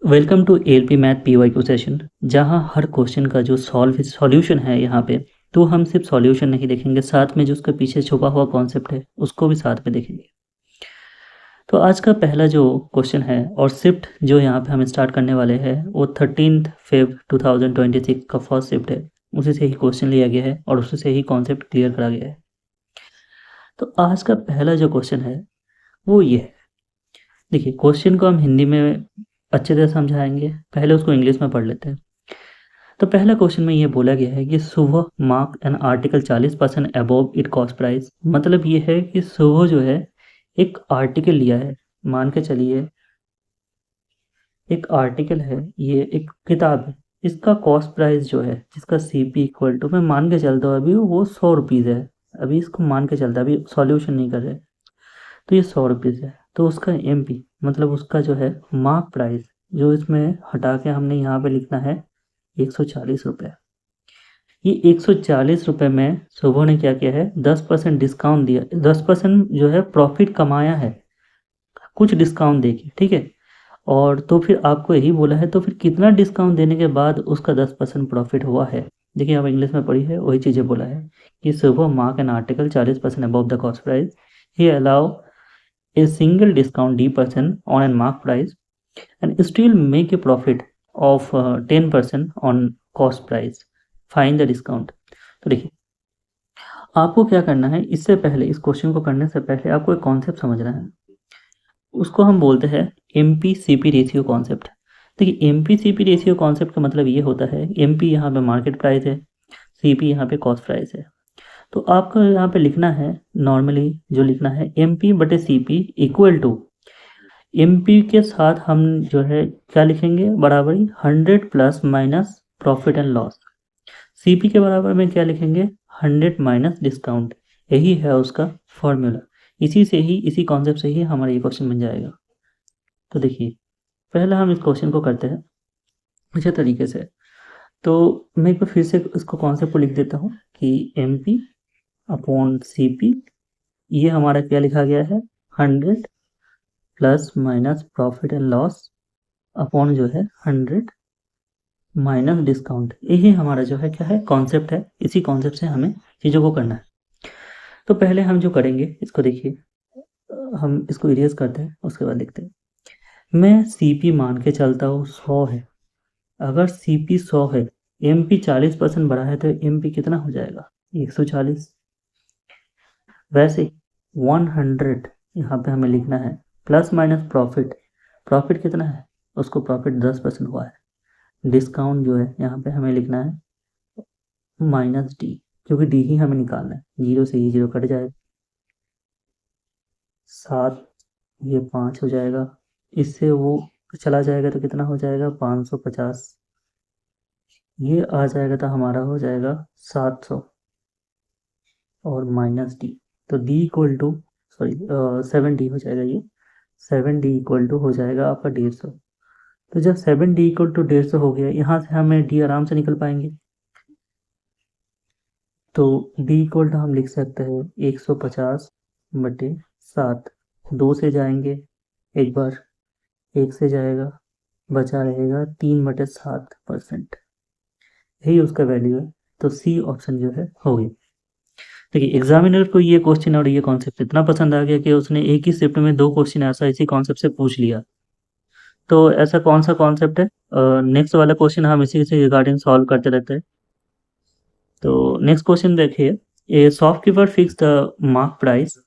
Welcome to LP math PYQ session, जहां हर question का जो सॉल्यूशन है यहाँ पे, तो हम सिर्फ सॉल्यूशन नहीं देखेंगे, साथ में जो उसके पीछे छुपा हुआ कॉन्सेप्ट है उसको भी साथ में देखेंगे। तो आज का पहला जो क्वेश्चन है और शिफ्ट जो यहाँ पे हम स्टार्ट करने वाले हैं वो 13 Feb 2026 का फर्स्ट शिफ्ट है। उसी से ही क्वेश्चन लिया गया है और उसी से ही कॉन्सेप्ट क्लियर करा गया है। तो आज का पहला जो क्वेश्चन है वो ये है। देखिए, क्वेश्चन को हम हिंदी में अच्छे तरह समझाएंगे, पहले उसको इंग्लिश में पढ़ लेते हैं। तो पहला क्वेश्चन में ये बोला गया है कि सुबह mark an article 40% above it cost price. मतलब ये है कि सुबह जो है एक आर्टिकल लिया है, मान के चलिए एक आर्टिकल है, ये एक किताब है, इसका कॉस्ट प्राइस जो है जिसका सीपी इक्वल टू, मैं मान के चलता हूँ अभी वो 100 रुपीज़ है। अभी इसको मान के चलता है, अभी सॉल्यूशन नहीं कर रहे। तो ये 100 रुपीज़ है, तो उसका एमपी मतलब उसका जो है मार्क प्राइस, जो इसमें हटा के हमने यहाँ पे लिखना है 140 रुपये। ये 140 रुपये में शुभो ने क्या किया है, 10% डिस्काउंट दिया, 10% जो है प्रॉफिट कमाया है कुछ डिस्काउंट देके, ठीक है। और तो फिर आपको यही बोला है, तो फिर कितना डिस्काउंट देने के बाद उसका 10% प्रॉफिट हुआ है। देखिए, आप इंग्लिश में पढ़ी है वही चीज़ें बोला है कि Shubho mark an article 40% above the cost price, he allow a single discount D% on a mark price and still make a profit of 10% on cost price. Find the discount. तो देखिए, आपको क्या करना है, इससे पहले इस क्वेश्चन को करने से पहले आपको एक कॉन्सेप्ट समझना है। उसको हम बोलते हैं एमपी-सीपी रेशियो कॉन्सेप्ट। देखिए, एमपी-सीपी रेशियो कॉन्सेप्ट का मतलब ये होता है, एमपी यहाँ पे मार्केट प्राइस है, सीपी यहाँ पे कॉस्ट प्राइस है। तो आपको यहाँ पे लिखना है, नॉर्मली जो लिखना है एमपी बटे सीपी इक्वल टू, एमपी के साथ हम जो है क्या लिखेंगे, बराबरी 100 plus minus profit and loss. CP के बराबर में क्या लिखेंगे, 100 माइनस डिस्काउंट। यही है उसका फॉर्मूला। इसी से ही, इसी कॉन्सेप्ट से ही हमारा ये क्वेश्चन बन जाएगा। तो देखिए, पहले हम इस क्वेश्चन को करते हैं अच्छे तरीके से। तो मैं एक बार फिर से इसको कॉन्सेप्ट को लिख देता हूँ कि M P upon C P, ये हमारा क्या लिखा गया है, 100 plus minus profit and loss upon जो है 100 माइनस डिस्काउंट। यही हमारा जो है क्या है, कॉन्सेप्ट है। इसी कॉन्सेप्ट से हमें चीज़ों को करना है। तो पहले हम जो करेंगे इसको देखिए, हम इसको इरेज करते हैं, उसके बाद लिखते हैं। मैं सी पी मान के चलता हूँ 100 है। अगर सी पी 100 है, एम पी 40% बढ़ा है, तो एम पी कितना हो जाएगा, 140। वैसे 100 यहाँ पे हमें लिखना है, प्लस माइनस प्रॉफिट, प्रॉफिट कितना है, उसको प्रॉफिट 10% हुआ है। डिस्काउंट जो है यहाँ पे हमें लिखना है माइनस डी, क्योंकि डी ही हमें निकालना है, जीरो से ही जीरो कट जाएगा, 7, ये 5 हो जाएगा, इससे वो चला जाएगा तो कितना हो जाएगा, 550, ये आ जाएगा तो हमारा हो जाएगा 700 और माइनस डी। तो D equal to, sorry 7D हो जाएगा, ये 7D इक्वल टू हो जाएगा आपका 150। तो जब 7D इक्वल टू 150 हो गया, यहाँ से हमें डी आराम से निकल पाएंगे। तो डी इक्वल टू हम लिख सकते हैं 150 बटे 7, 2 से जाएंगे एक बार, 1 से जाएगा, बचा रहेगा 3/7%। यही उसका वैल्यू है। तो सी ऑप्शन जो है हो गई। देखिए, एग्जामिनर को ये क्वेश्चन और ये कॉन्सेप्ट इतना पसंद आ गया कि उसने एक ही शिफ्ट में 2 क्वेश्चन ऐसा इसी कॉन्सेप्ट से पूछ लिया। तो ऐसा कौन सा कॉन्सेप्ट है, नेक्स्ट वाला क्वेश्चन हम इसी से रिगार्डिंग सॉल्व करते रहते हैं। तो नेक्स्ट क्वेश्चन देखिए, ए shopkeeper fix the mark price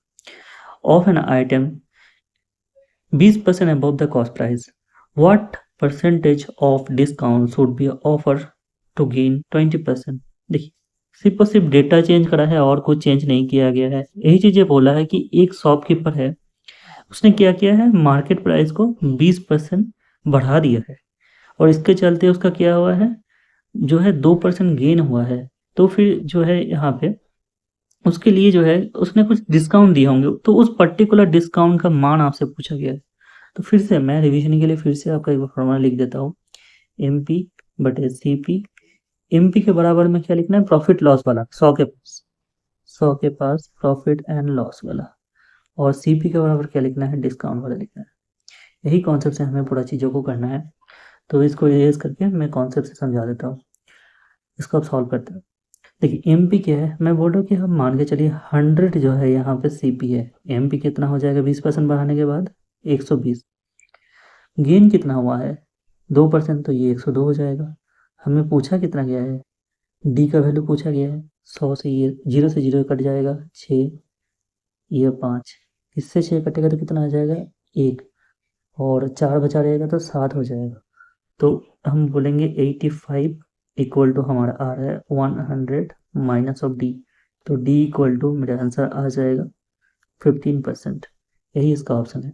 of an item 20% above the cost price. What percentage of discount should be offered to gain 20%? देखिए, सिर्फ और सिर्फ डेटा चेंज करा है और कुछ चेंज नहीं किया गया है। यही चीज़ें बोला है कि एक शॉपकीपर है, उसने क्या किया है, मार्केट प्राइस को 20% बढ़ा दिया है, और इसके चलते उसका क्या हुआ है, जो है 2% गेन हुआ है। तो फिर जो है यहाँ पे उसके लिए जो है उसने कुछ डिस्काउंट दिए होंगे, तो उस पर्टिकुलर डिस्काउंट का मान आपसे पूछा गया है। तो फिर से मैं रिवीजन के लिए फिर से आपका एक बार फॉर्मूला लिख देता हूँ, एम पी बटे सी पी। एम पी के बराबर में क्या लिखना है, प्रॉफिट लॉस वाला, 100 के पास प्रॉफिट एंड लॉस वाला, और सी पी के बराबर क्या लिखना है, डिस्काउंट वाला लिखना है। यही कॉन्सेप्ट से हमें पूरा चीज़ों को करना है। तो इसको इरेज करके मैं कॉन्सेप्ट से समझा देता हूँ। इसको आप सॉल्व करते हैं। देखिए एम पी क्या है, मैं बोल रहा हूँ कि हम मान के चलिए 100 जो है यहाँ पे सी पी है। एम पी कितना हो जाएगा 20% बढ़ाने के बाद 120। गेन कितना हुआ है 2%, तो ये 102 हो जाएगा। हमें पूछा कितना गया है, डी का वैल्यू पूछा गया है 100 से, ये 0 से 0 कट जाएगा 6, ये 5, इससे 6 कटेगा तो कितना आ जाएगा 1, और 4 बचा रहेगा तो 7 हो जाएगा। तो हम बोलेंगे 85 इक्वल टू हमारा आ रहा है 100 माइनस ऑफ डी। तो डी इक्वल टू मेरा आंसर आ जाएगा 15%। यही इसका ऑप्शन है।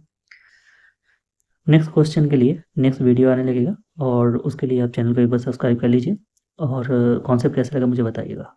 नेक्स्ट क्वेश्चन के लिए नेक्स्ट वीडियो आने लगेगा, और उसके लिए आप चैनल को एक बार सब्सक्राइब कर लीजिए, और कॉन्सेप्ट कैसा लगा मुझे बताइएगा।